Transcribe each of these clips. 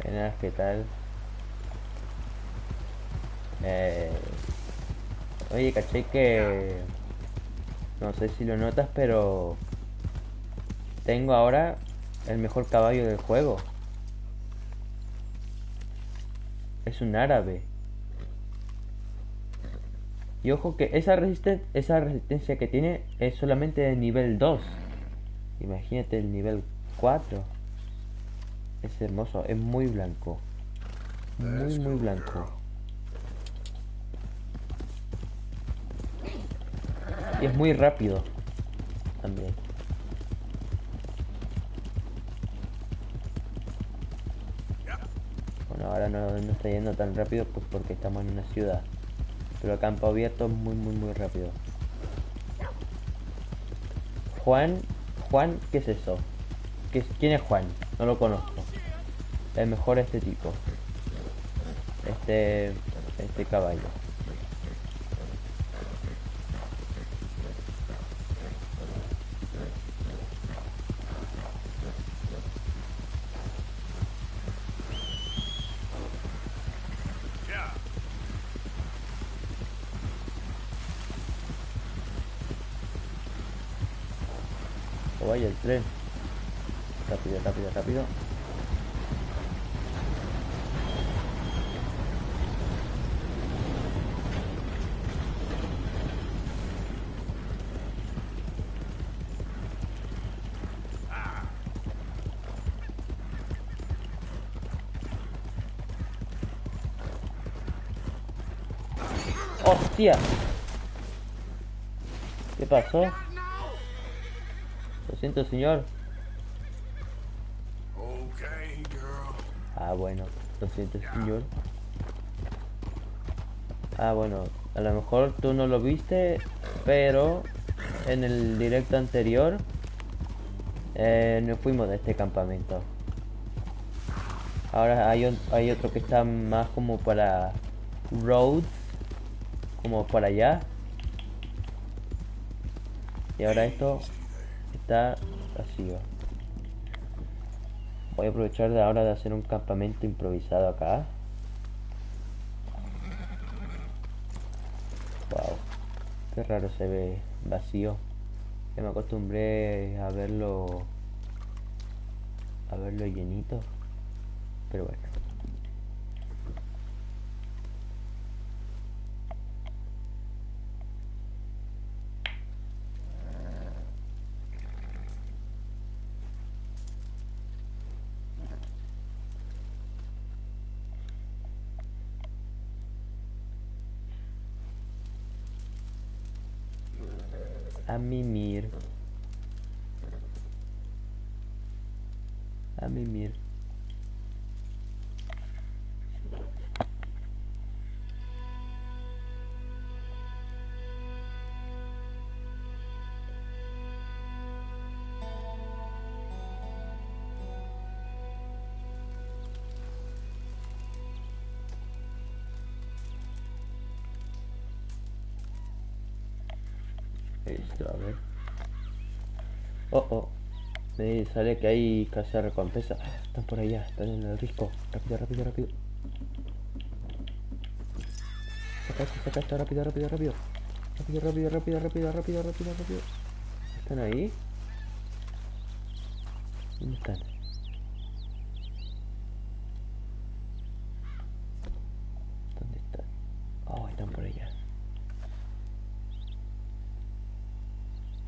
Buenas, ¿qué tal? Eh, Oye, caché que... No sé si lo notas, pero... Tengo ahora el mejor caballo del juego. Es un árabe. Y ojo que esa resistencia que tiene es solamente de nivel 2. Imagínate el nivel 4. Es hermoso, es muy blanco. Muy, muy blanco. Y es muy rápido también. Bueno, ahora no está yendo tan rápido pues porque estamos en una ciudad. Pero a campo abierto muy, muy, muy rápido. Juan, Juan, ¿qué es eso? ¿Quién es Juan? No lo conozco. Es mejor este tipo. Este, este caballo. O vaya el tren. Rápido, rápido, rápido. ¡Hostia! ¿Qué pasó? Lo siento, señor. Ah, bueno. Lo siento, señor. Ah, bueno. A lo mejor tú no lo viste, pero en el directo anterior nos fuimos de este campamento. Ahora hay otro que está más como para roads, como para allá. Y ahora esto está vacío. Voy a aprovechar de ahora de hacer un campamento improvisado acá. Wow, qué raro se ve vacío. Ya me acostumbré a verlo llenito. Pero bueno. A mimir. A mimir. Listo, a ver. Oh, oh. Me sale que hay casa recompensa. Están por allá, están en el risco. Rápido, rápido, rápido. Saca esto, rápido, rápido, rápido. Rápido, rápido, rápido, rápido, rápido, rápido, rápido. ¿Están ahí? ¿Dónde están? ¿Dónde están? Oh, están por allá.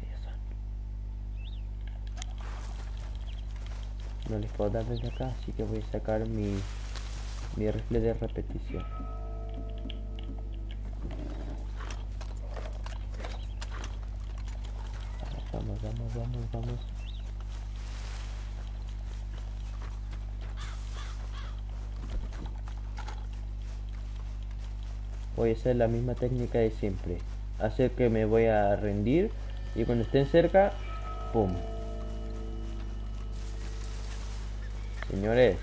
Ellos son. No les puedo dar desde acá, así que voy a sacar mi rifle de repetición. Vamos, vamos, vamos, vamos. Voy a hacer la misma técnica de siempre. Hacer que me voy a rendir y cuando estén cerca, ¡pum! Señores,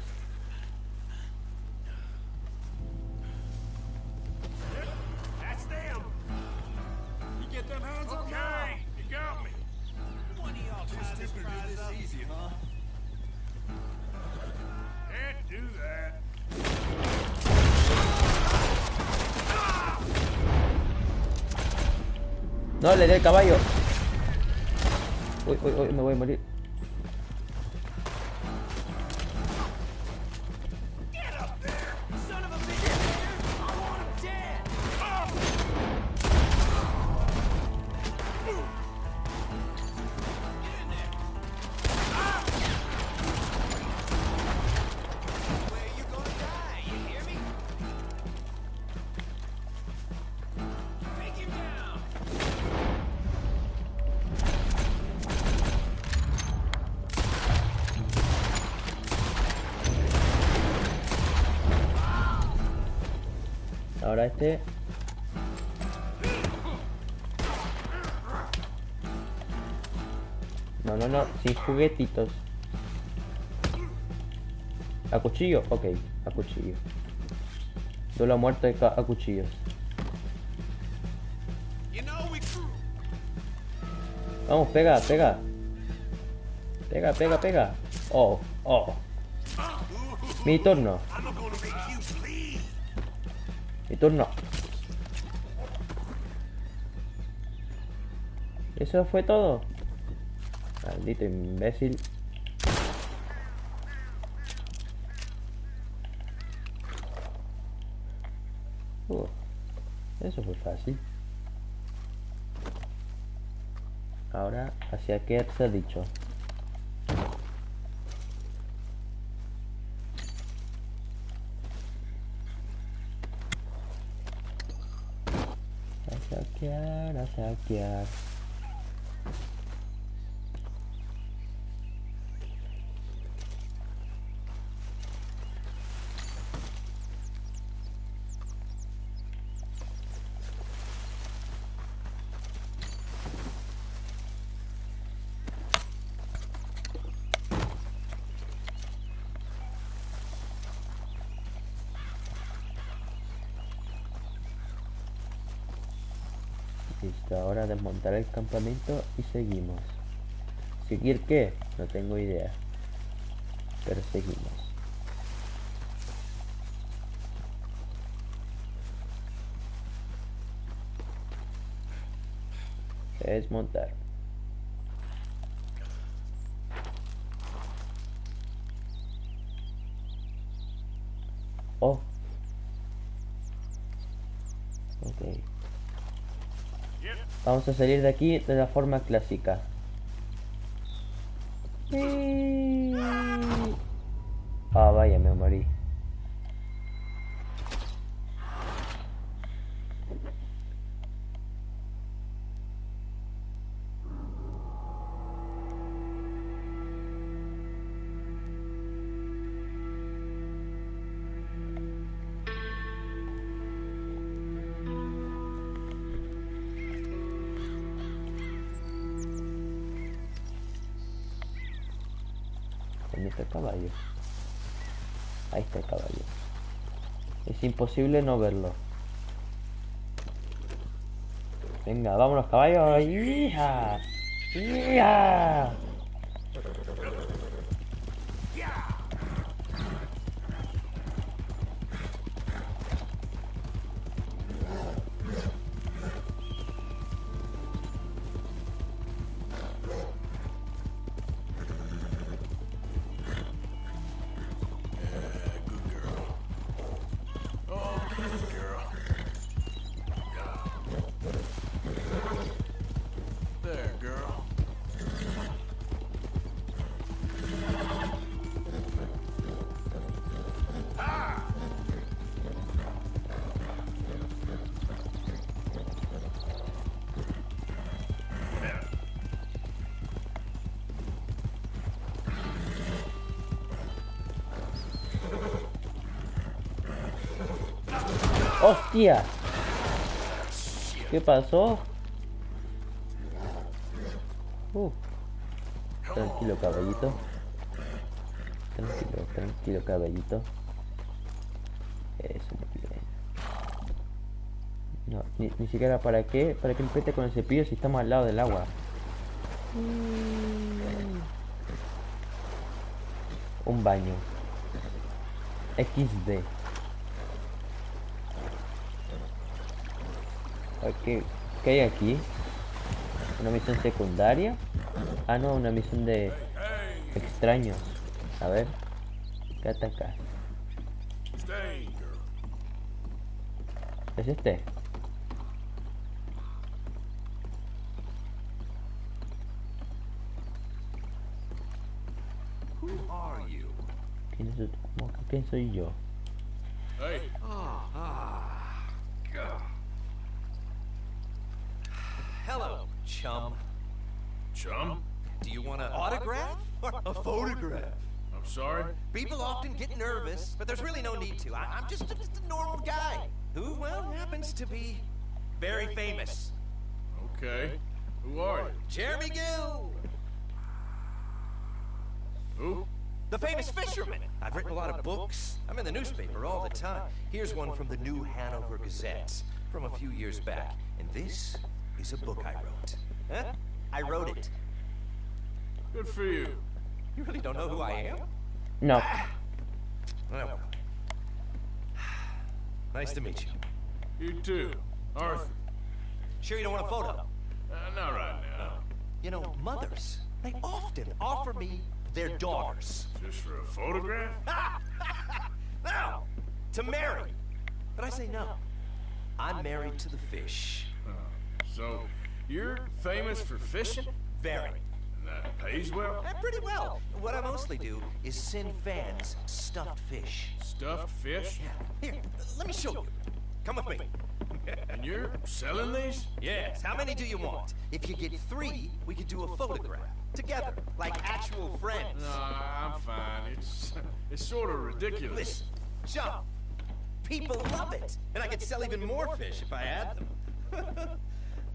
No, le di el caballo. Uy, uy, uy, me voy a morir. Ahora este. No, no, no, sin juguetitos. ¿A cuchillo? Ok, a cuchillo. Duelo a muerte a cuchillos. Vamos, pega, pega. Pega, pega, pega. Oh, oh. Mi turno. Mi turno. ¿Eso fue todo? Maldito imbécil. Eso fue fácil. Ahora, ¿hacia qué se ha dicho? A saquear, a saquear. Listo, ahora desmontar el campamento y seguimos. ¿Seguir qué? No tengo idea. Pero seguimos. Desmontar. Oh. Ok. Vamos a salir de aquí de la forma clásica. Ah, vaya, me morí. ¿Dónde está el caballo? Ahí está el caballo. Es imposible no verlo. Venga, vámonos caballos. ¡Hija! ¡Hija! ¡Hostia! ¿Qué pasó? Tranquilo, caballito. Tranquilo, tranquilo, caballito. Eso, muy bien. No, ni siquiera para qué empiece con el cepillo si estamos al lado del agua. Un baño. XD. Ok, ¿qué hay aquí? ¿Una misión secundaria? Ah, no, una misión de extraños. A ver, ¿qué ataca? ¿Es este? ¿Quién es usted? ¿Quién soy yo? Hello, chum. Chum? Do you want an autograph or a photograph? I'm sorry? People often get nervous, but there's really no need to. I'm just a normal guy who, well, happens to be very famous. Okay. Who are you? Jeremy Gill, Who? the famous fisherman. I've written a lot of books. I'm in the newspaper all the time. Here's one from the New Hanover Gazette from a few years back. And this is a book I wrote. Huh? I wrote it. Good for you. You really don't know who I am? No. Well, nice to meet you. You too. Arthur. Sure you don't want a photo? Not right now. You know, mothers, they often offer me their daughters. Just for a photograph? No, to marry. But I say no. I'm married to the fish. So, you're famous for fishing? Very. And that pays well? Pretty well. What I mostly do is send fans stuffed fish. Stuffed fish? Yeah. Here, let me show you. Come with me. And you're selling these? Yes. How many do you want? If you get 3, we could do a photograph. Together, like actual friends. No, I'm fine. It's sort of ridiculous. Listen, John, people love it. And I could sell even more fish if I had them.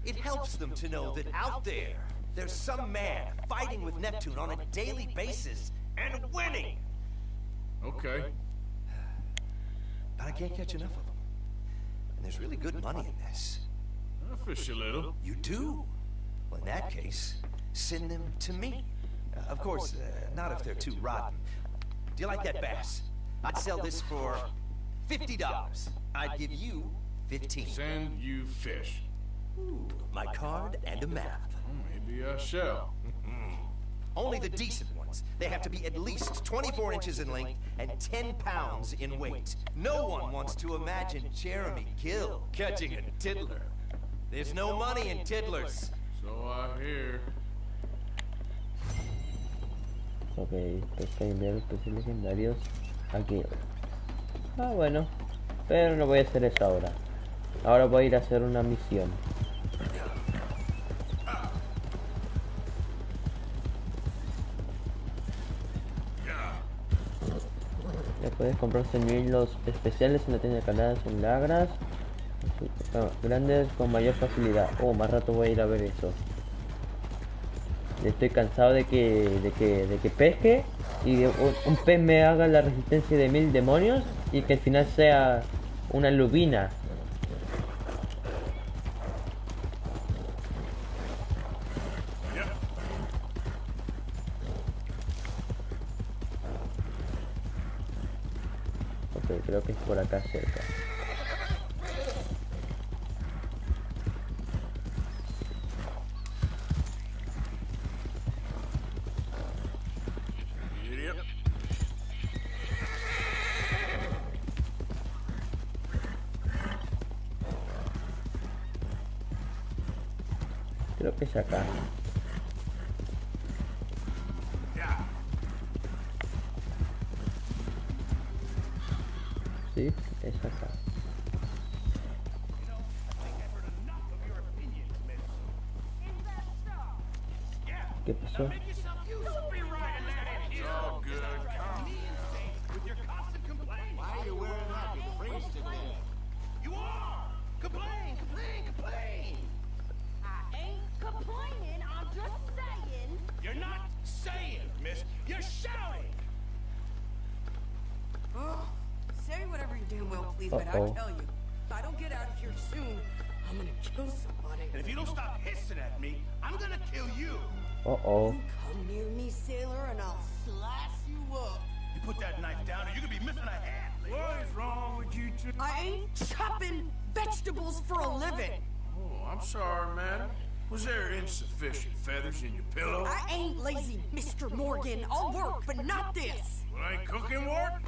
It helps them to know that out there, there's some man fighting with Neptune on a daily basis and winning. Okay. But I can't catch enough of them. And there's really good money in this. I'll fish a little. You do? Well, in that case, send them to me. Of course, not if they're too rotten. Do you like that bass? I'd sell this for $50. I'd give you 15. Send you fish. Ooh, my card and a map. Well, maybe I shall. Only the decent ones. They have to be at least 24 inches in length and 10 pounds in weight. No one wants to imagine Jeremy Gill catching a tiddler. There's no money in tiddlers. So I hear. Ok, pesca y enviar especies legendarios aquí. Ah, bueno. Pero no voy a hacer eso ahora. Ahora voy a ir a hacer una misión. Ya puedes comprar señuelos especiales en la tienda de Canadá, son lagras grandes con mayor facilidad. Oh, más rato voy a ir a ver eso. Estoy cansado de que pesque y un pez me haga la resistencia de 1000 demonios y que al final sea una lubina. Ok, creo que es por acá cerca. Creo que es acá. Sí, es acá. ¿Qué pasó? But I tell you, if I don't get out of here soon, I'm gonna kill somebody. And if you don't stop hissing at me, I'm gonna kill you. Uh-oh. You come near me, sailor, and I'll slice you up. You put that knife down or you could be missing a hand. What is wrong with you two? I ain't chopping vegetables for a living. Oh, I'm sorry, madam. Was there insufficient feathers in your pillow? I ain't lazy, Mr. Morgan. I'll work, but not this. Well, ain't cooking work?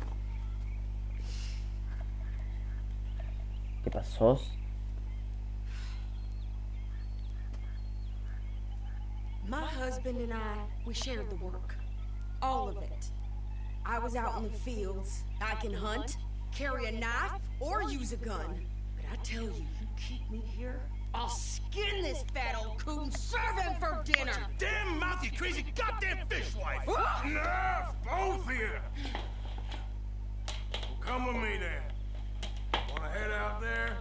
¿Qué pasó? My husband and we shared the work. All of it. I was out in the fields. I can hunt, carry a knife, or use a gun. But I tell you, you keep me here, I'll skin this fat old coot and serve him for dinner. Damn mouth, you crazy goddamn fishwife! Enough, both of you! Well, come with me then. Wanna head out there,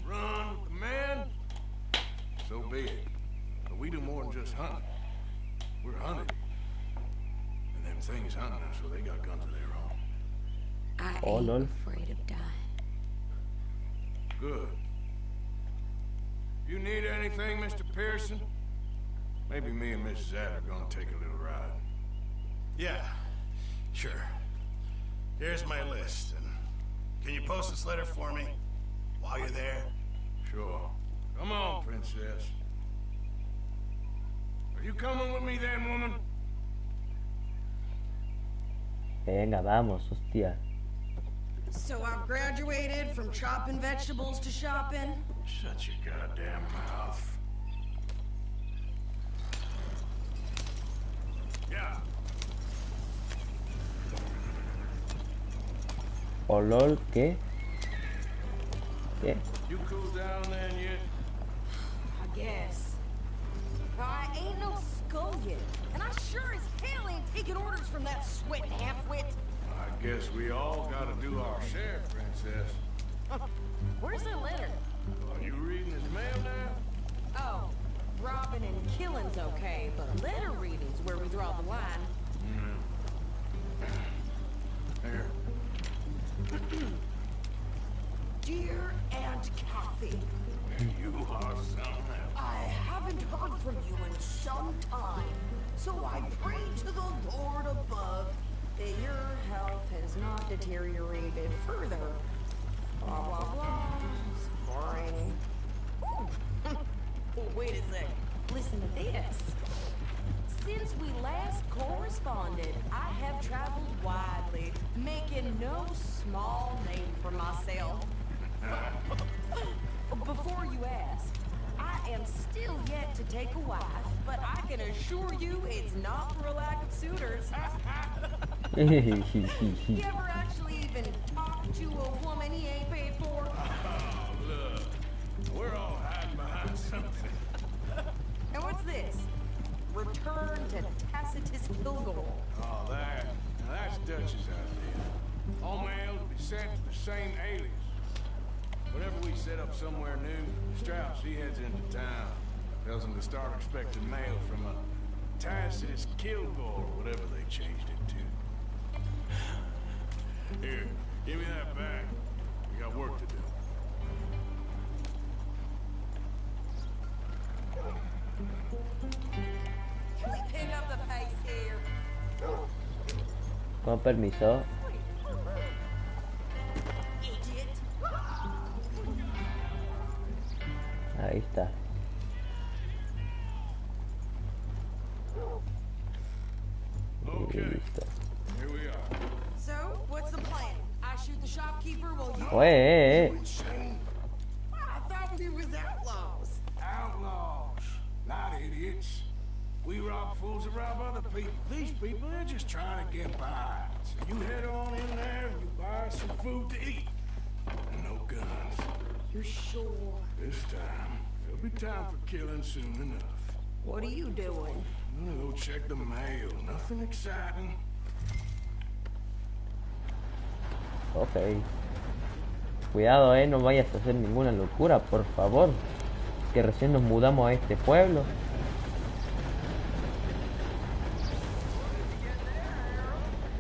run with the men? So be it. But we do more than just hunting. We're hunted. And them things hunting us, so they got guns of their own. I Oh, ain't lol. afraid of dying. Good. You need anything, Mr. Pearson? Maybe me and Mrs. Adler are gonna take a little ride. Yeah, sure. Here's my list, and can you post this letter for me while you're there? Sure. Come on, princess. Are you coming with me then, woman? Venga, vamos, hostia. So I've graduated from chopping vegetables to shopping. Shut your goddamn mouth. Yeah. Oh, lol, ¿qué? ¿Qué? You cool down then yet? I guess. I ain't no scullion, and I sure as hell ain't taking orders from that sweating half-wit. I guess we all gotta do our share, princess. Where's the letter? Are you reading his mail now? Oh, robbing and killing's okay, but letter reading's where we draw the line. Here. Dear Aunt Kathy, You are something else. I haven't heard from you in some time, so I pray to the Lord above that your health has not deteriorated further. Blah, blah, blah. It's boring. Oh, wait a sec. Listen to this. Since we last corresponded, I have traveled widely, making no small name for myself. Before you ask, I am still yet to take a wife, but I can assure you it's not for a lack of suitors. You ever actually even talk to a woman he ain't paid for? Oh, look. We're all hiding behind something. And what's this? Return to Tacitus Kilgore. Oh, that. Now that's Dutch's idea. All mail to be sent to the same alias. Whenever we set up somewhere new, Strauss, he heads into town. Tells him to start expecting mail from a Tacitus Kilgore, or whatever they changed it to. Here, give me that back. We got work to do. Can we pick up the pace here? Con permiso. Idiot. Ahí está. Y Okay, listo. here we are. So, what's the plan? I shoot the shopkeeper while you... Oye, I thought we was outlaws. Outlaws, not idiots. We rob fools that rob other people. These people, they're just trying to get by. So you head on in there and you buy some food to eat. And no guns. You're sure? This time, there'll be time for killing soon enough. What are you doing? I'm gonna go check the mail. Nothing exciting. ok. Cuidado, no vayas a hacer ninguna locura, por favor. Que recién nos mudamos a este pueblo.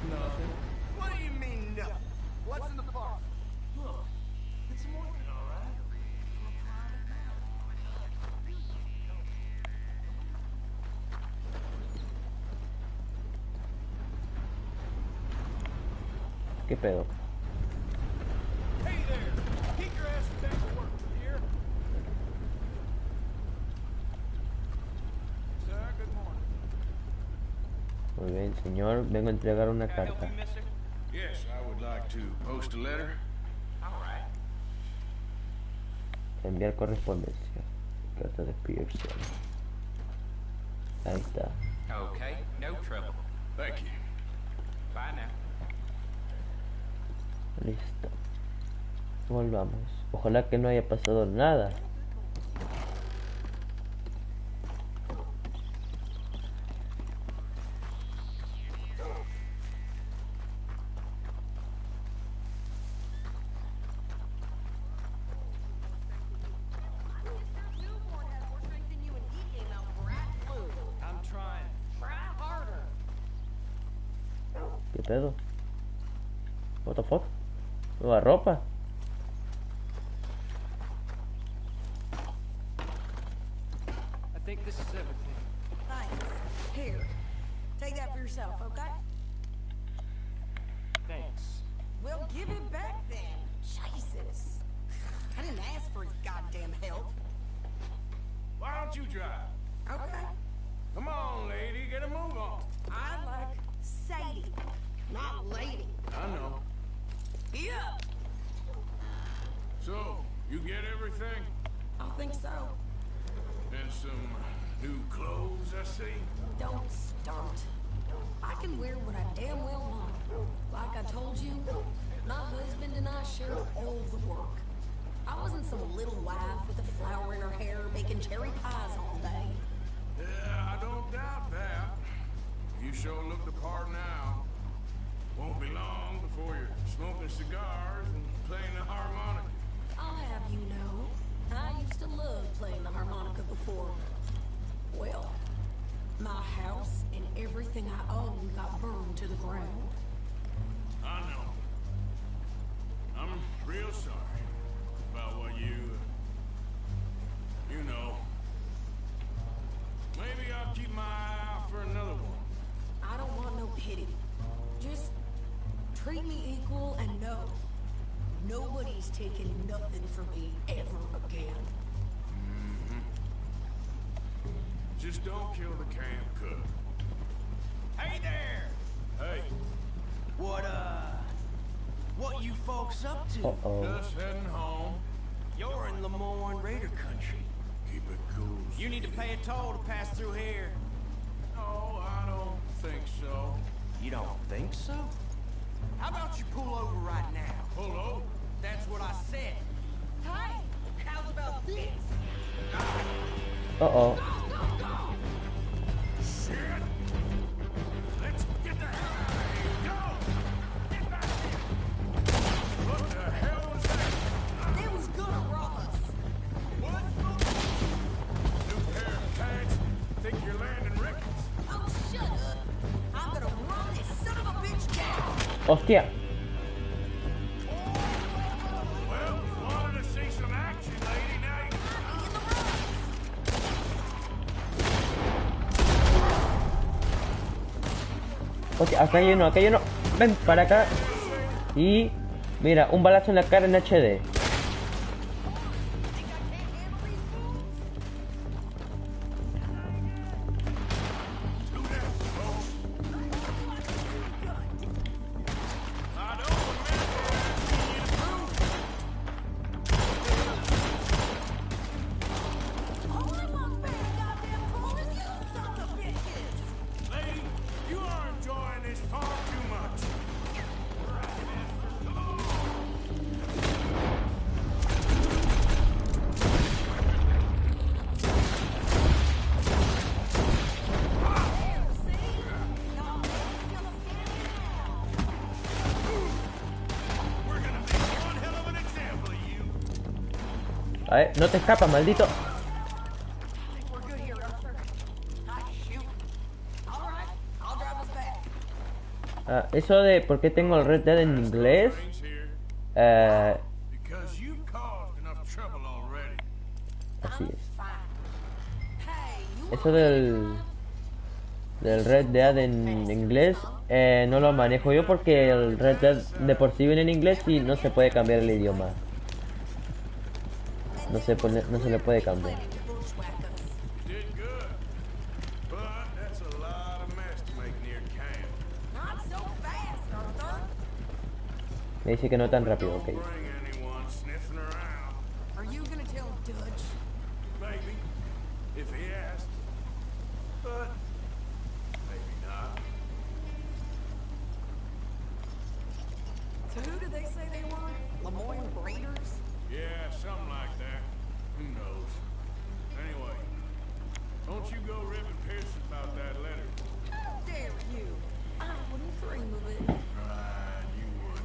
Nothing. What do you mean, nothing? What's in the park? Look, it's working, all right? ¿Qué pedo? Hey there! Keep your ass back to work, you hear? Sir, good morning. Muy bien, señor. Vengo a entregar una carta. Yes, I would like to post a letter. Enviar correspondencia. Carta de Pearson. Ahí está. Okay, no trouble. Thank you. Bye now. Listo. Volvamos. Ojalá que no haya pasado nada. I'm trying. Try harder. ¿Qué pedo? What the fuck? Nueva ropa. I think this is everything. Thanks. Here. Take that for yourself, okay? Thanks. Well, give it back then. Jesus. I didn't ask for his goddamn help. Why don't you drive? Okay. Come on, lady, get a move on. I like Sadie, not lady. I know. Yeah. So, you get everything? I think so. And some new clothes, I see? Don't start. I can wear what I damn well want. Like I told you, my husband and I share all the work. I wasn't some little wife with a flower in her hair making cherry pies all day. Yeah, I don't doubt that. You sure look the part now. Won't be long before you're smoking cigars and playing the harmonica. I'll have you know, I used to love playing the harmonica before. Well, my house and everything I owned got burned to the ground. I know. I'm real sorry about what you know. Maybe I'll keep my eye out for another one. I don't want no pity. Just treat me equal and know nobody's taking nothing from me ever again. Just don't kill the camp cook. Hey there! Hey, What you folks up to? Uh-oh. just heading home. You're in Lemoyne Raider country. Keep it cool. You need to pay a toll to pass through here. No, I don't think so. You don't think so? How about you pull over right now? Pull over. That's what I said. Hey, how's about this? Uh-oh. Shit! Let's get the hell out of here. Go! Get back here! What the hell was that? They was gonna rob us. What? New pair of pants? Think you're landing records? Oh, shut up. I'm gonna run this son of a bitch down. Hostia. Well, you wanted to see some action, lady. Now you... In the road. Hostia, acá hay uno, Ven para acá. Y mira, un balazo en la cara en HD. All I want is goddamn cool as you sons of bitches. Lady, you are enjoying this far too much. We're gonna make one hell of an example of you. A ver, no te escapas, maldito. We're good here, officer. Nice shoot. All right, I'll drive us back. Ah, eso de por qué tengo el Red Dead en inglés. Things here. Because you've caused enough trouble already. Así I'm es. fine. Hey, you Eso want me to del... drive? del Red Dead en inglés, no lo manejo yo porque el Red Dead de por sí viene en inglés y no se puede cambiar el idioma. No se le puede cambiar. You did good. But that's a lot of mess to make near camp. Not so fast, Arthur. Me dice que no tan rápido, Don't ok. bring anyone sniffing around. Are you gonna tell Dutch? Maybe. If he asks. But maybe not. So who did they say they were? Lemoyne Raiders? Yeah, something like that. Who knows? Anyway, don't you go ripping Pearson about that letter. How dare you? I wouldn't dream of it. Right, you would.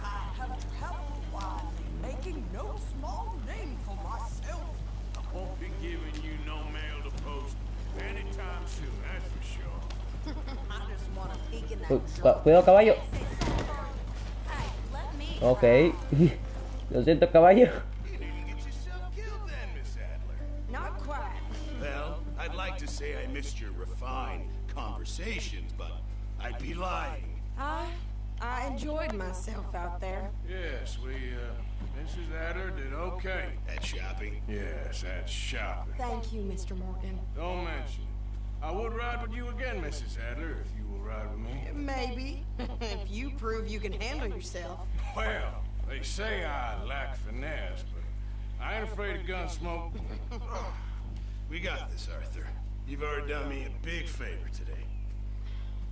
I have traveled wide, making no small name for myself. I won't be giving you no mail to post anytime soon, that's for sure. I just want to peek in that Cuidado, caballo. Hey, let me. Ok. Lo siento, caballo. You didn't get yourself killed then, Miss Adler. Not quite. Well, I'd like to say I missed your refined conversations, but I'd be lying. I enjoyed myself out there. Yes, Mrs. Adler did okay. At shopping? Yes, that's shopping. Thank you, Mr. Morgan. Don't mention it. I would ride with you again, Mrs. Adler, if you will ride with me. Maybe. If you prove you can handle yourself. Well, they say I lack finesse, but I ain't afraid of gun smoke. We got this, Arthur. You've already done me a big favor today.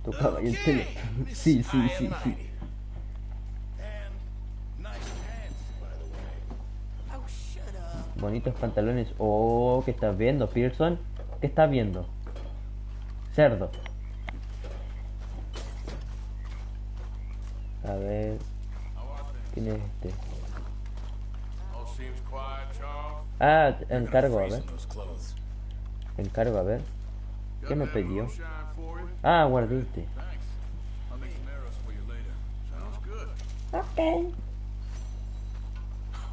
Tu caballo Okay, tiene- Miss Sí, sí, I sí, am sí. 90. And nice pants, by the way. Oh, shut up. Bonitos pantalones. Oh, ¿qué estás viendo, Pearson? ¿Qué estás viendo? Cerdo. A ver. ¿Quién es este? All seems quiet, Charles. Ah, encargo, a ver. Freezing those clothes. Encargo, a ver. ¿Qué me Got that pidió? moonshine for you? Ah, guardiste. Thanks. I'll make some arrows for you later. Sounds good. Ok.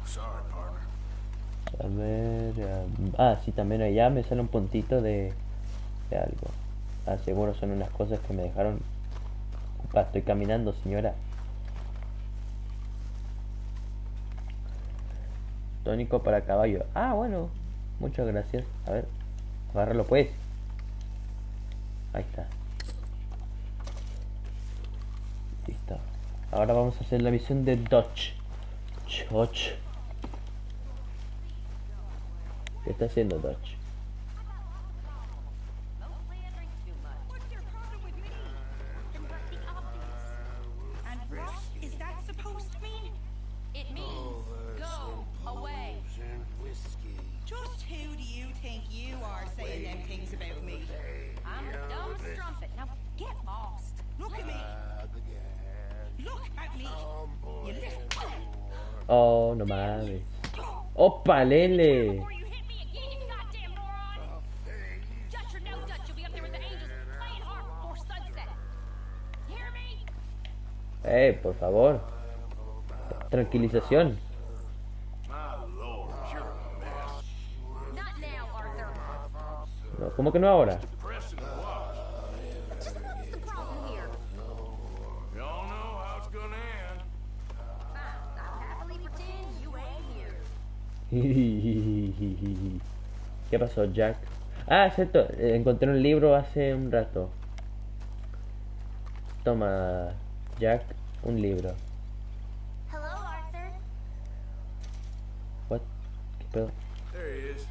Sorry, partner. A ver. Sí, también allá me sale un puntito de algo. Ah, seguro son unas cosas que me dejaron. Upa, estoy caminando, señora. Tónico para caballo. Ah, bueno. Muchas gracias. A ver. Agárralo pues. Ahí está. Listo. Ahora vamos a hacer la misión de Dodge. Dodge. ¿Qué está haciendo Dodge? What's your problem with me? Convert the obvious. And what is that supposed to mean? It means go away. Just who do you think you are saying them things about me? I'm a dumb strumpet. Now get lost. Look at me. Look at me. You little... Oh, no mames. ¡Opa, Lele! Before you hit me again, you goddamn moron. Dutch or no Dutch, you'll be up there with the angels playing harp before sunset. You hear me? Por favor. Tranquilización. My lord, you're a mess. Not now, Arthur. No, ¿cómo que no ahora? Depressing to watch. What's the problem here? We all know how it's gonna end. Fine, I'll happily pretend you ain't here. ¿Qué pasó, Jack? Ah, cierto. Encontré un libro hace un rato. Toma, Jack, un libro. Hello, Arthur. What? ¿Qué pedo? There he is.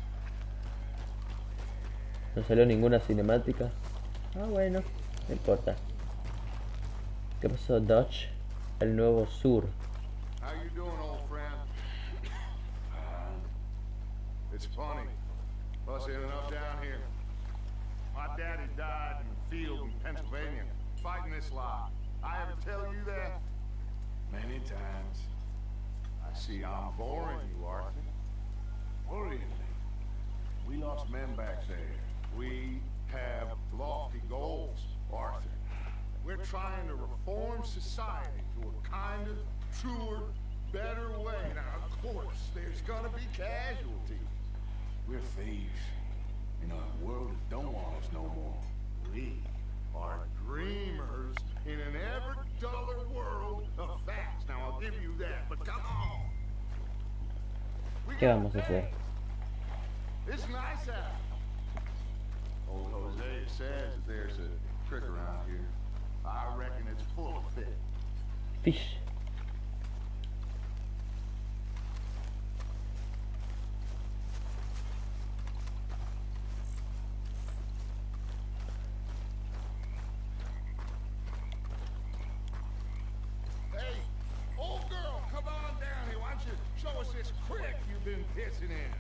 No salió ninguna cinemática. Ah, bueno, no importa. ¿Qué pasó, Dodge? El nuevo sur. How you doing, old friend? It's funny. Us in and up down here. My daddy died in the field in Pennsylvania, fighting this lie. I ever tell you that? Many times. I see I'm boring you, Arthur. Worrying me. We lost men back there. We have lofty goals, Arthur. We're trying to reform society to a kinder, truer, better way. Now, of course, there's gonna be casualties. We're thieves in a world that don't want us no more. We ¿Qué vamos a hacer? It's nice out. Old Jose says that there's a trick around here. I reckon it's full of fish. Fish. Hey, old girl, come on down here. Why don't you show us this creek you've been pissing in?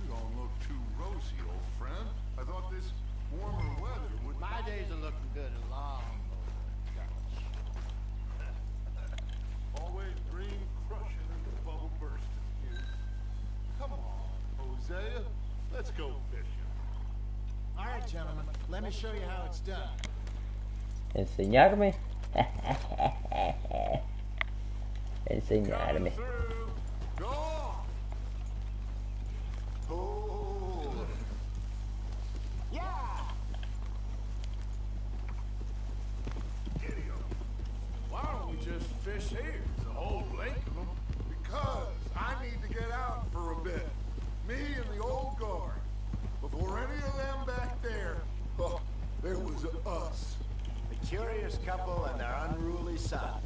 You don't look too rosy, old friend. I thought this warmer weather would... My days are looking good and long. Always dream crushing and the bubble bursting. You. Come on, Hosea. Let's go fishing. All right, gentlemen, let me show you how it's done. Enseñarme. Enseñarme. Through. Go on. Oh. Yeah! Giddy up. Why don't we just fish here? There's a whole lake of them. Because I need to get out for a bit. Me and the old guard. Before any of them back there, oh, there was us. The curious couple and their unruly son.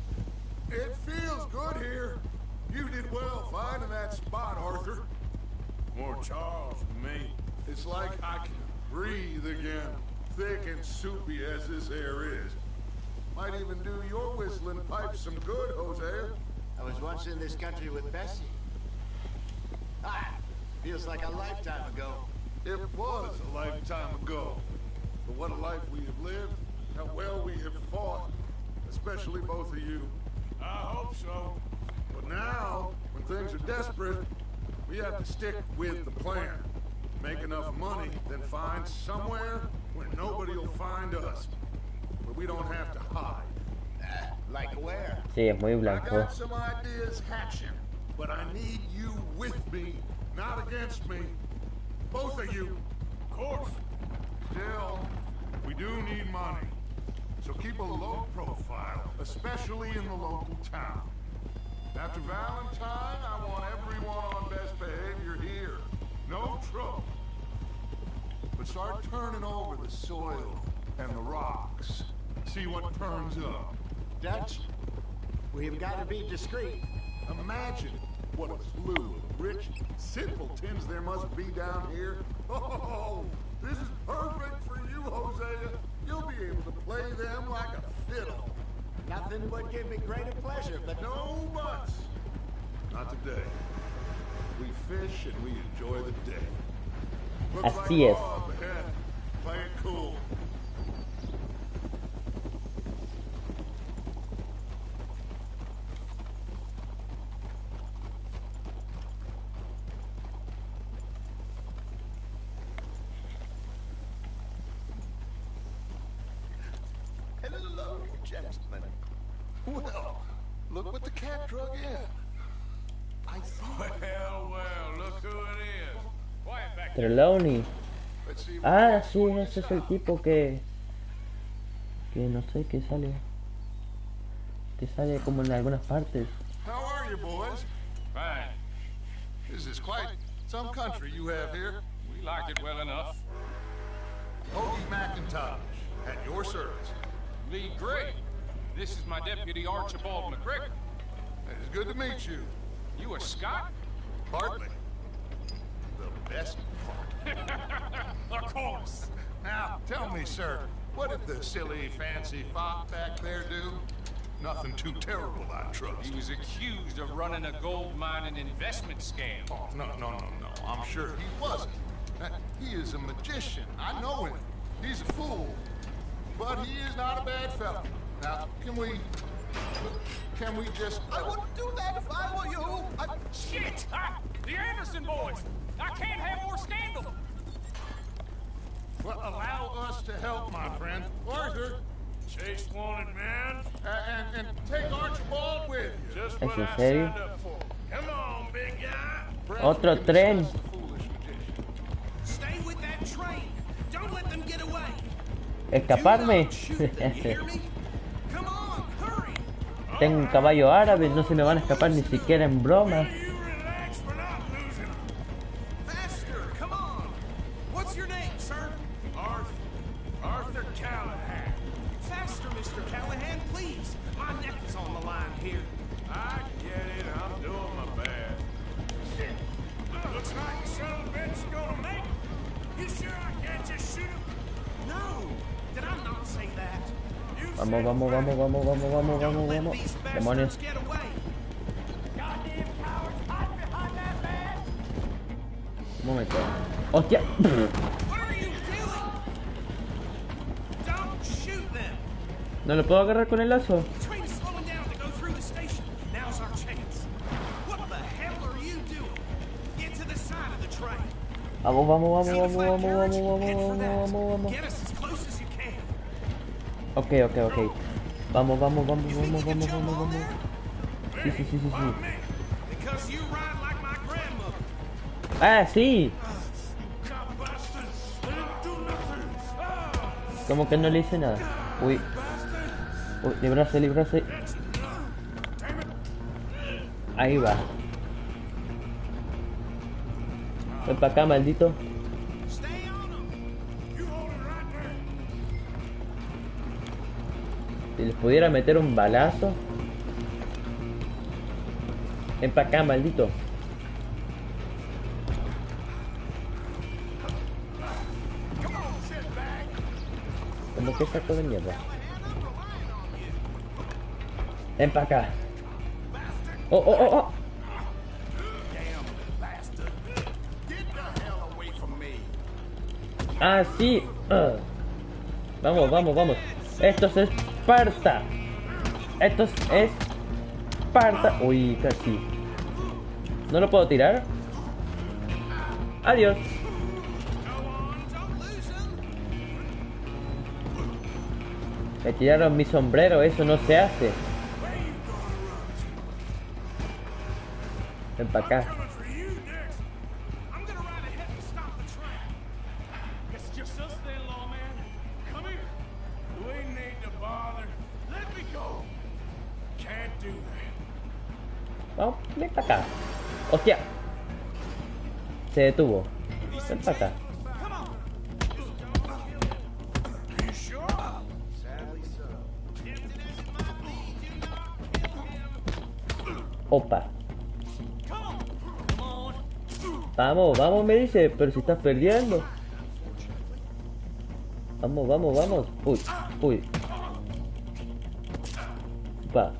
It feels good here. You did well finding that spot, Arthur. More Charles than me. It's like I can breathe again, thick and soupy as this air is. Might even do your whistling pipes some good, Hosea. I was once in this country with Bessie. Ah, feels like a lifetime ago. It was a lifetime ago. But what a life we have lived, how well we have fought, especially both of you. I hope so. But now, when things are desperate, we have to stick with the plan. Make enough money, then find somewhere where nobody will find us. Where we don't have to hide. Like where? Sí, es muy I blanco. got some ideas hatching, but I need you with me, not against me. Both of you. Of course. Still, we do need money. So keep a low profile, especially in the local town. After Valentine, I want everyone on best behavior here. No trouble. But start turning over the soil and the rocks. See what turns up. Dutch, we've got to be discreet. Imagine what a slew of rich simpletons there must be down here. Oh, this is perfect for you, Hosea. You'll be able to play them like a fiddle. Nothing would give me greater pleasure, but No buts. Not today. We fish and we enjoy the day. Looks like Así es. law up ahead. Play it cool. Hello, gentlemen. Well, look what the cat drug in. I think. Well, look who it is. Quiet back there. Trelawney. Let's see if Ah, sí, ese es el tipo que no sé, que sale como en algunas partes. How are you, boys? Fine. This is quite some country you have here. We like it well enough. Hoagie McIntosh, at your service. Lee Gray. This is my deputy Archibald McGregor. It is good to meet you. You a Scot? Partly. The best part. Of course. Now, tell me, sir, what did the silly, fancy fop back there do? Nothing too terrible, I trust. He was accused of running a gold mine and investment scam. Oh, no. I'm sure he wasn't. He is a magician. I know him. He's a fool. But he is not a bad fellow. Now, can we just... I wouldn't do that if I were you. Shit! The Anderson boys! I can't have more scandal! Well, allow us to help, my friend. Arthur, Chase wanted man. and take Archibald with you. Just ¿Es what en I serio? signed up for. Come on, big guy. Otro tren. Stay with that train. Don't let them get away. Escaparme. Do not shoot them, you hear me? Come on, hurry. Tengo un caballo árabe, no se me van a escapar ni siquiera en broma. You relax for now. your name, sir? Arthur Callahan. Faster, Mr. Callahan, please. My neck is on the line here. I get it. I'm doing my best. Shit. Looks like the son of a bitch is gonna make it. You sure I can't just shoot him? No. Did I not say that? You Vamos, said vamos, vamos, vamos, vamos, vamos, Don't vamos, let vamos. these Demonios. bastards get away. Un momento. ¡Hostia! What are you doing? Don't shoot them. ¿No lo puedo agarrar con el lazo? The train is slowing down to go through the station. Now's our chance. What the hell are you doing? Get to the side of the train. Vamos, vamos, vamos, See the vamos, flat vamos, carriage? vamos, Head for vamos, that. vamos, vamos. Get us as close as you can. Ok, ok, ok. Vamos, vamos, vamos, You think vamos, you can vamos, jump vamos, on vamos. there? Sí, sí, sí, sí, sí. Because you ride like my grandmother. ¡Ah, sí! cop bastards. They didn't do nothing. Ah, Como que no le hice nada. Uy, uy, librarse, librarse. Ahí va. Ven para acá, maldito. Stay on them. you hold it right there. Si les pudiera meter un balazo. Ven para acá, maldito. Como que saco de mierda. Ven para acá. Oh, oh, oh, oh. Ah, sí. Vamos, vamos, vamos. Esto es Esparta. Esto es Esparta. Uy, casi. ¿No lo puedo tirar? Adiós. Me tiraron mi sombrero, eso no se hace. Ven para acá. Coming for you next. I'm gonna ride ahead and stop the train. Guess it's just us then, lawman. Come here. We need to bother. Let me go. Can't do that. Vamos, ven para acá. Hostia. Se detuvo. Ven para acá. You sure? Sadly so. Opa. Vamos, vamos, me dice, pero si estás perdiendo. Vamos, vamos, vamos. Uy, uy. Va.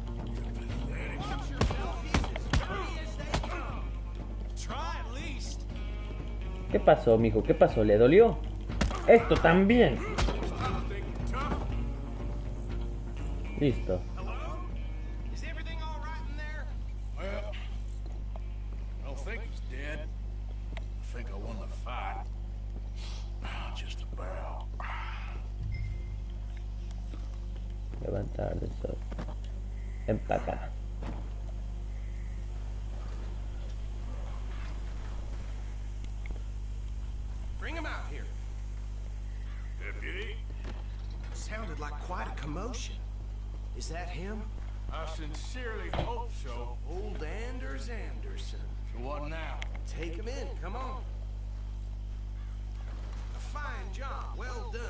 ¿Qué pasó, mijo? ¿Qué pasó? ¿Le dolió? Esto también. Listo. Is everything all right in there? Well, I don't think he's dead. I think I won the fight. Just about. Levantar el sol. Empacar. Bring him out here. Deputy, Sounded like quite a commotion. Is that him? I sincerely hope so. Old Anders Anderson. So what now? Take him in, come on. A fine job, well done.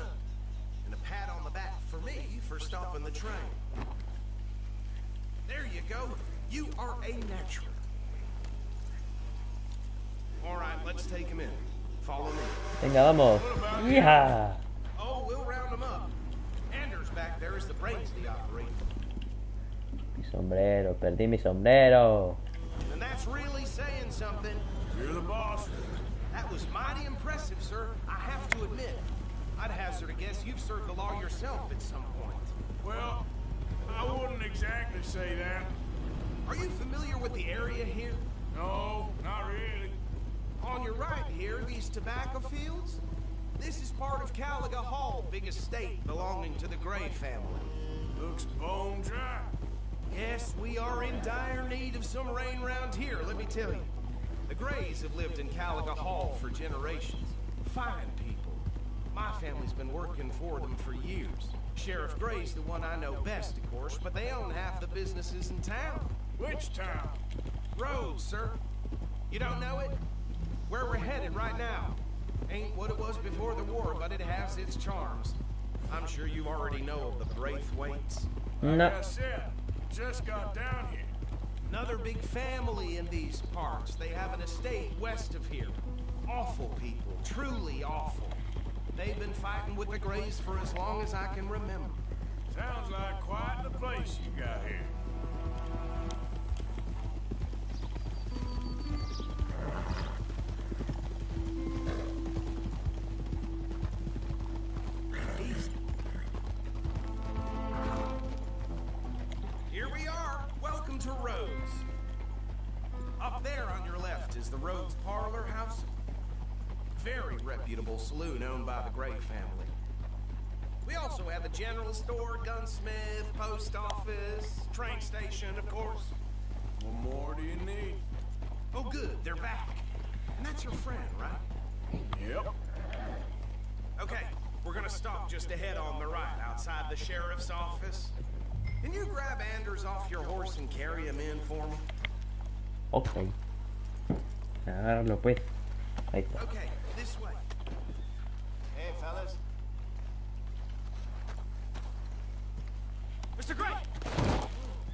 And a pat on the back for me for stopping the train. There you go. You are a natural. All right, let's take him in. Follow me. Venga, vamos. ¡Hija! Oh, we'll round him up. Anders back there is the brains of the operation. Mi sombrero, perdí mi sombrero. And that's really saying something. You're the boss. That was mighty impressive, sir. I have to admit. I'd hazard a guess you've served the law yourself at some point. Well, I wouldn't exactly say that. Are you familiar with the area here? No, not really. On your right here, these tobacco fields? This is part of Caliga Hall, big estate belonging to the Gray family. Looks bone dry. Yes, we are in dire need of some rain round here, let me tell you. The Grays have lived in Caliga Hall for generations. Fine people. My family's been working for them for years. Sheriff Gray's the one I know best, of course, but they own half the businesses in town. Which town? Rhodes, sir. You don't know it? Where we're headed right now. Ain't what it was before the war, but it has its charms. I'm sure you already know of the Braithwaites. No. Like I said, just got down here. Another big family in these parts. They have an estate west of here. Awful people, truly awful. They've been fighting with the Greys for as long as I can remember. Sounds like quite the place you got here. Here we are. Welcome to Rhodes. Up there on your left is the Rhodes Parlor House. Very reputable saloon owned by the Gray family. We also have a general store, gunsmith, post office, train station, of course. What more do you need? Oh, good, they're back. And that's your friend, right? Yep. Okay, we're gonna stop just ahead on the right, outside the sheriff's office. Can you grab Anders off your horse and carry him in for me? Ok. Agárralo pues. Ahí está. Okay, this way. Hey, fellas. Mr. Gray!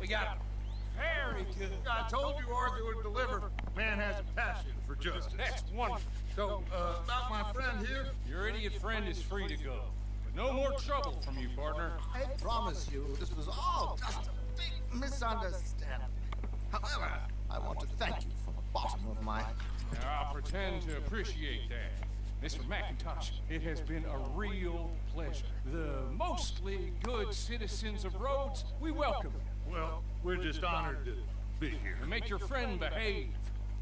We got him. Very good. I told you Arthur would deliver. Man has a passion for justice. That's wonderful. So, about my friend here? Your idiot friend is free to go. But no more trouble from you, partner. I promise you, this was all just a big misunderstanding. However, I want to thank you from the bottom of my... Now, I'll pretend to appreciate that. Mr. McIntosh, it has been a real pleasure. The mostly good citizens of Rhodes, we welcome you. Well, we're just honored to be here. And make your friend behave.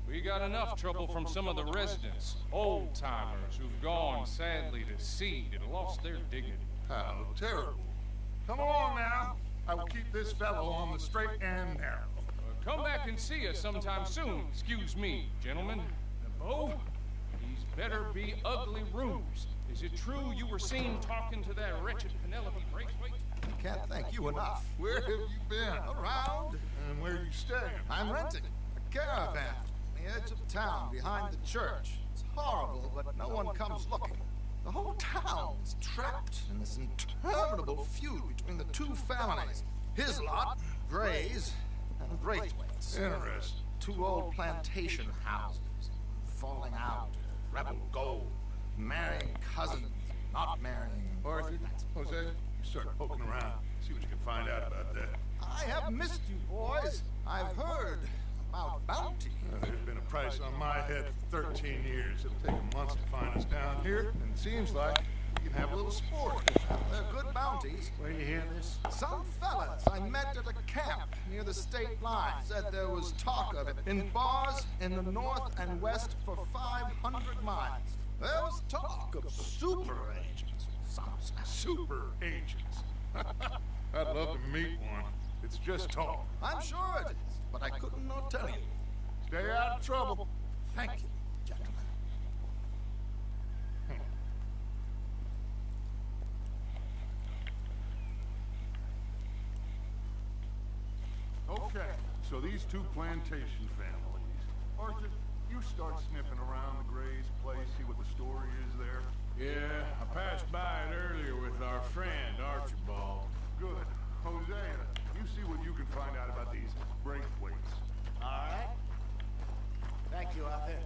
We got enough trouble from some of the residents, old-timers who've gone, sadly, to seed and lost their dignity. How terrible. Come along now. I will keep this fellow on the straight and narrow. Come back and see us sometime soon. Excuse me, gentlemen. Bo, these better be ugly rooms. Is it true you were seen talking to that wretched Penelope Braithwaite? Can't thank you enough. Where have you been? Around? And where are you staying? I'm renting a caravan on the edge of town behind the church. It's horrible, but no one comes looking. The whole town is trapped in this interminable feud between the two families. His lot, Gray's, and Braithwaite's. Interesting. Two old plantation houses, falling out, rebel gold, marrying cousins, not marrying. Arthur, Jose, you start poking around. See what you can find out about that. I have missed you, boys. I've heard about bounty. There's been a price on my head for 13 years. It'll take a month to find us down here, and it seems like we can have a little sport. They're good bounties. Where you hear this? Some fellas I met at a camp near the state line said there was talk of it in bars in the north and west for 500 miles. There was talk of super agents. Some Super agents. I'd love to meet one. It's just talk. I'm sure it is, but I couldn't not tell you. Stay out of trouble. Thank you, gentlemen. Okay, so these two plantation families. Arthur, you start sniffing around the Gray's place, see what the story is there. Yeah, I passed by it earlier with our friend, Archibald. Good. Hosea, you see what you can find out about these Braithwaites. All right. Thank you, Arthur.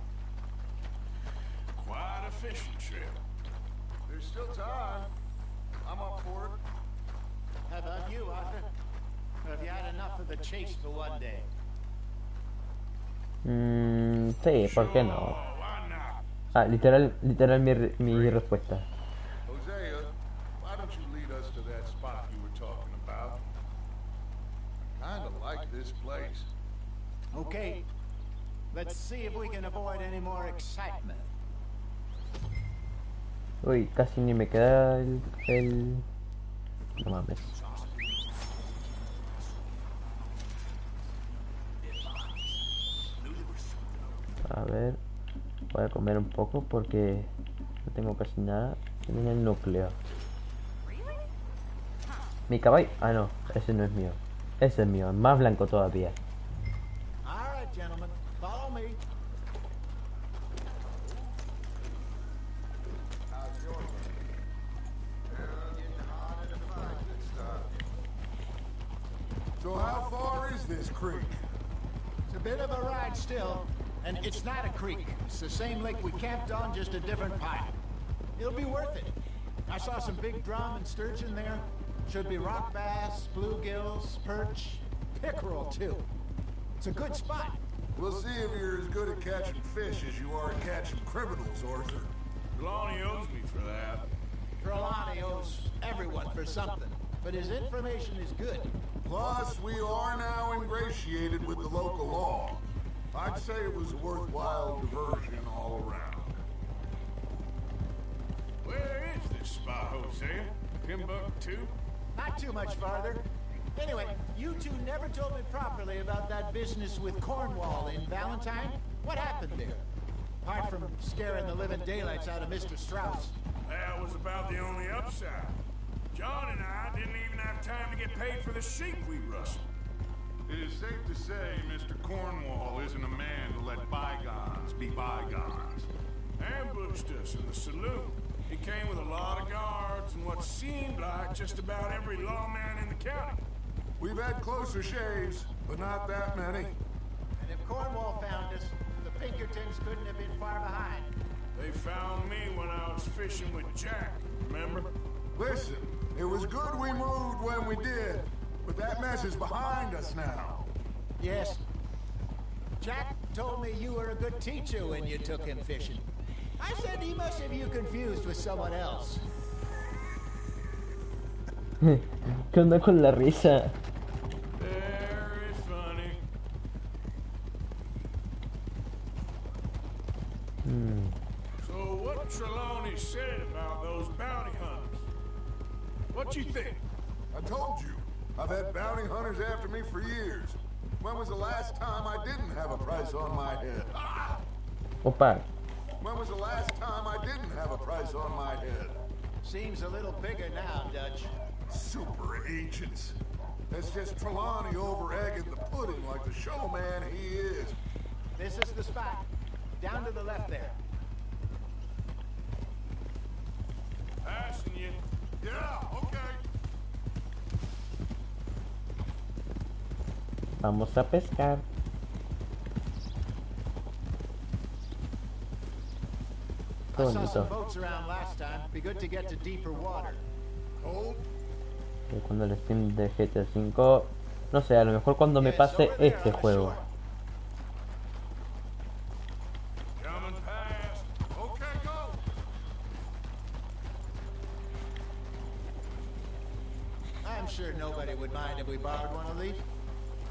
Quite a fishing trip. There's still time. I'm up for it. How about you, Arthur? Or have you had enough of the chase for one day? Sí, ¿por qué no? Why not? Ah, literal mi respuesta. Hosea, why don't you lead us to that spot you were talking about? I kinda like this place. Okay. Let's see if we can avoid any more excitement. Uy, casi ni me queda el... No mames. A ver, voy a comer un poco porque no tengo casi nada en el núcleo. Mi caballo... Ah, no, ese no es mío. Ese es mío, más blanco todavía. All right, gentlemen, follow me. this creek? It's a bit of a ride still, and it's not a creek. It's the same lake we camped on, just a different pipe. It'll be worth it. I saw some big drum and sturgeon there. Should be rock bass, bluegills, perch, pickerel too. It's a good spot. We'll see if you're as good at catching fish as you are at catching criminals, Arthur. Trelawney owes me for that. Trelawney owes everyone for something, but his information is good. Plus, we are now ingratiated with the local law. I'd say it was a worthwhile diversion all around. Where is this spot, Hosea? Timbuktu? Not too much farther. Anyway, you two never told me properly about that business with Cornwall in Valentine. What happened there? Apart from scaring the living daylights out of Mr. Strauss. That was about the only upside. John and I didn't even have time to get paid for the sheep we rustled. It is safe to say Mr. Cornwall isn't a man to let bygones be bygones. Ambushed us in the saloon. He came with a lot of guards and what seemed like just about every lawman in the county. We've had closer shaves, but not that many. And if Cornwall found us, the Pinkertons couldn't have been far behind. They found me when I was fishing with Jack, remember? Listen, it was good we moved when we did, but that mess is behind us now. Yes. Jack told me you were a good teacher when you took him fishing. I said he must have you confused with someone else. ¿Qué onda con la risa? Very funny. So what Trelawney said about those bounty hunters? What you think? I told you, I've had bounty hunters after me for years. When was the last time I didn't have a price on my head? Ah! Opa. When was the last time I didn't have a price on my head? Seems a little bigger now, Dutch. Super agents. That's just Trelawney over-egging the pudding like the showman he is. This is the spot. Down to the left there. Passing you. Yeah, okay. Vamos a pescar. Qué I saw some bonito. boats around last time. Be good to get to deeper water. Cold? Cuando el stream de GTA V, no sé, a lo mejor cuando me pase este juego. Coming past. Okay, go. I'm sure nobody would mind if we borrowed one of these.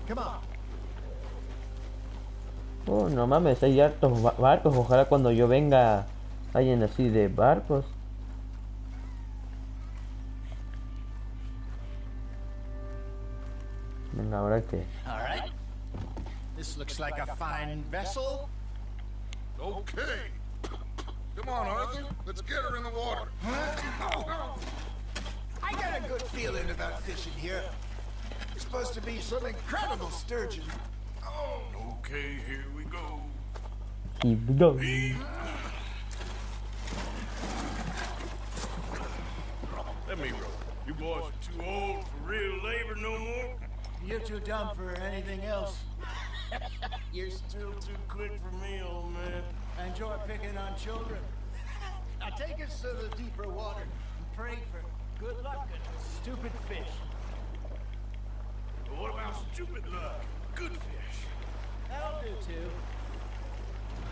Come on. Oh, no mames, hay hartos barcos. Ojalá cuando yo venga hayan así de barcos. Venga, ahora que. All right. This looks like a fine vessel. Okay. Come on, Arthur. Let's get her in the water. I got a good feeling about fishing here. It's supposed to be some incredible sturgeon. Oh, okay, here we go. Keep going. Let me roll. You boys are too old for real labor no more. You're too dumb for anything else. You're still too quick for me, old man. I enjoy picking on children. Now take us to the deeper water and pray for good luck and stupid fish. But what about stupid luck? Good fish. That'll do too.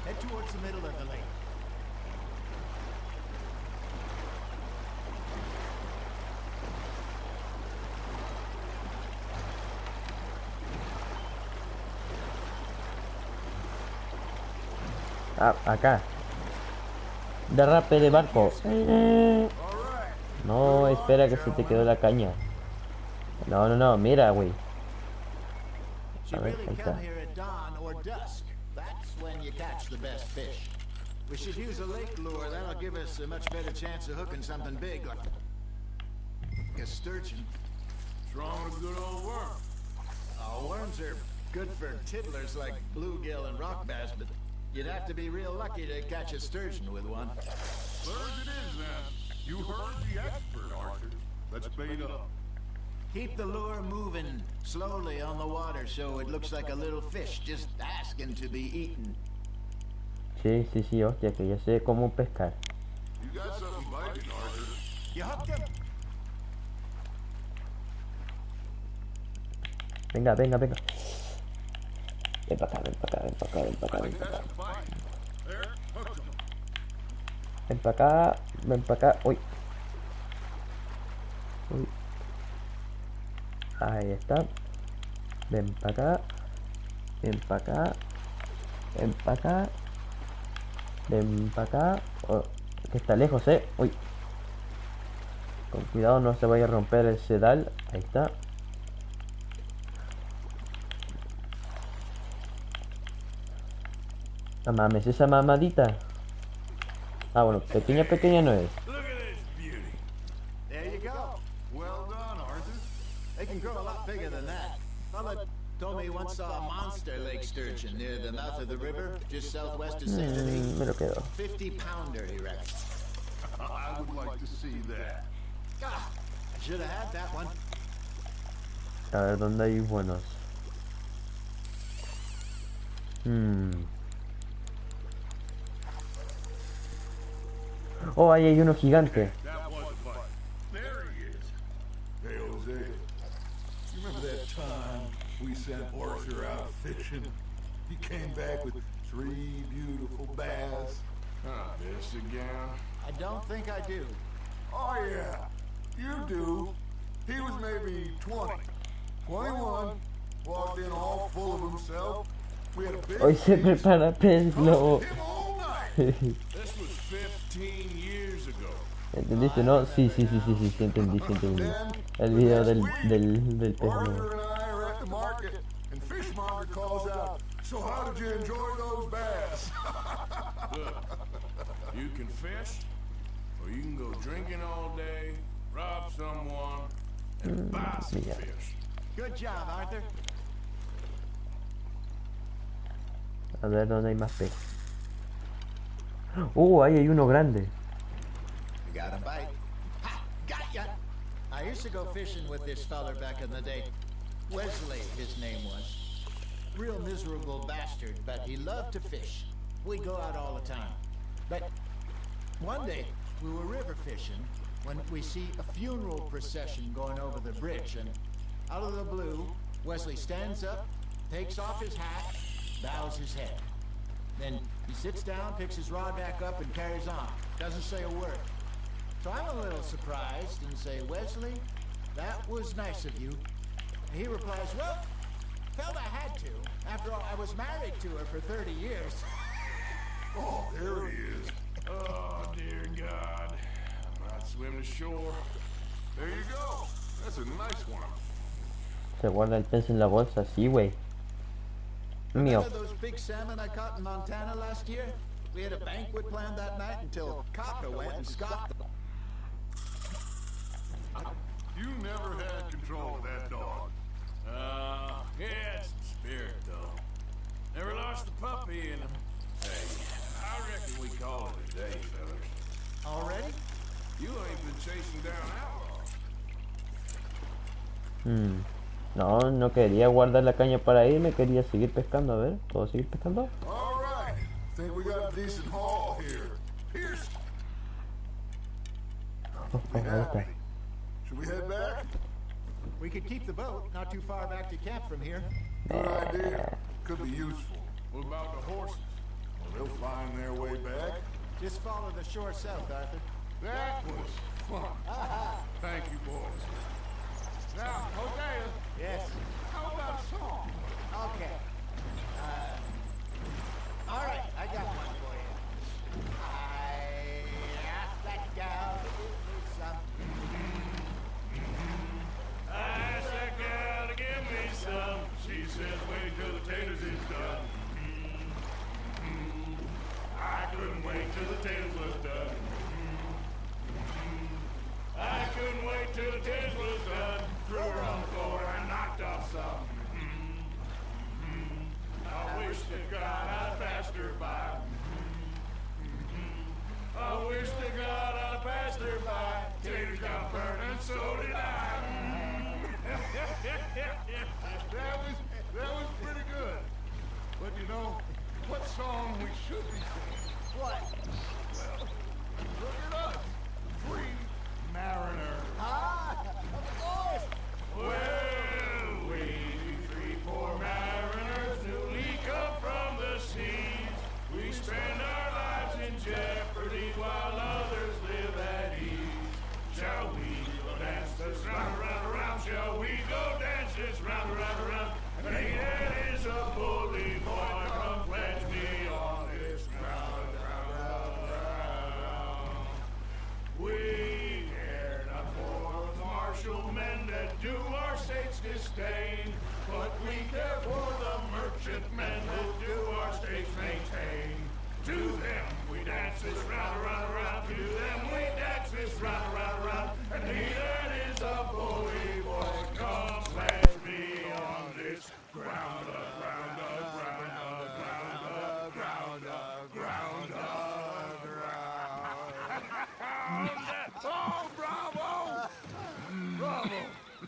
Head towards the middle of the lake. Ah, acá. Derrape de barco. No, espera que se te quedó la caña. No, no, no, mira, güey. A ver, ahí está. Here at dawn or dusk. That's when you catch the best fish. We should use a lake lure. That'll give us a much better chance of hooking something big like a sturgeon. What's wrong with a good old worm? Oh, worms are good for tiddlers like bluegill and rock bass, but you'd have to be real lucky to catch a sturgeon with one. Where it is then? You heard the expert, Arthur. Let's bait up. Keep the lure moving slowly on the water so it looks like a little fish just asking to be eaten. Sí, sí, sí, hostia, que yo sé cómo pescar. You got something biting, Arthur. You hooked him? Venga, venga, venga. Ven para acá, ven para acá, ven para acá, ven para acá, ven para acá. There, hooked him. Ven para acá, ven para acá. Uy. Uy. Ahí está. Ven para acá. Ven para acá. Ven para acá. Ven para acá. Oh, que está lejos, Uy. Con cuidado, no se vaya a romper el sedal. Ahí está. No mames, esa mamadita. Ah, bueno, pequeña no es. Look at this beauty. There you go. Well done, Arthur. They can grow a lot bigger than that. Fella told me he once saw a monster lake sturgeon near the mouth of the river, just southwest of St. Denis. Me lo quedo. 50-pounder, he reckons. I would like to see that. God, I should have had that one. A ver, ¿dónde hay buenos? Oh, ahí hay uno gigante. That was fun. There he is. Hey, Jose. You remember that time we sent Arthur out fishing? He came back with 3 beautiful bass. This again? I don't think I do. Oh, yeah. You do. He was maybe 20. 21. Walked in all full of himself. We had a big Hoy se prepara pez globo. him all night. This was 15 years ago. ¿Entendiste, no? Sí, entendí, El video del pez globo. Arthur and I are at the market, and Fishmonger calls out, "So how did you enjoy those bass?" Look, you can fish, or you can go drinking all day, rob someone, and buy some mira. fish. Good job, Arthur. A ver dónde hay más pez. Ahí hay uno grande. You got a bite. Ha! Got ya! I used to go fishing with this feller back in the day. Wesley, his name was. Real miserable bastard, but he loved to fish. We'd go out all the time. But one day, we were river fishing when we see a funeral procession going over the bridge, and out of the blue, Wesley stands up, takes off his hat, bows his head. Then he sits down, picks his rod back up, and carries on. Doesn't say a word. So I'm a little surprised and say, "Wesley, that was nice of you." And he replies, "Well, felt I had to. After all, I was married to her for 30 years. Oh, there he is. Oh, dear God. I might swim to shore. There you go. That's a nice one. Se guarda el pez en la bolsa, sí, güey. Mío. Remember those big salmon I caught in Montana last year? We had a banquet planned that night until Copper went and scoffed them. You never had control of that dog. Yeah, it's some spirit, though. Never lost the puppy in him. Hey, I reckon we call it a day, fellas. Already? You ain't been chasing down outlaws. No quería guardar la caña para irme, quería seguir pescando. A ver, ¿puedo seguir pescando? All right. Think we got a decent haul here. Pierce, Ahí está. should we head back? We could keep the boat not too far back to camp from here. Good idea. Could be useful. What about the horses? Well, they'll find their way back. Just follow the shore south, Arthur. That was fun. Thank you, boys. Now, Hosea, Yes. how about a song? Okay. All right, I got one for you. I asked that gal to give me some. I asked that gal to give me some. She says, wait till the taters is done. I couldn't wait till the taters was done. you know what song we should be singing? What? Well, look at us. Free mariners. Ah, of course. Well, we three poor mariners newly come from the seas. We spend our lives in jeopardy while others live at ease. Shall we go dance this round, around, around? Shall we go dance this round, around, around? And it is a bully boy, come pledge me on this ground, ground. We care not for the martial men that do our state's disdain, but we care for the merchant men who do our states maintain. To them we dance this round, around, around. To them we dance this round, around, around. And he that is a bully boy, come pledge me on this ground, ground, ground, ground, ground, ground, ground, ground. Oh,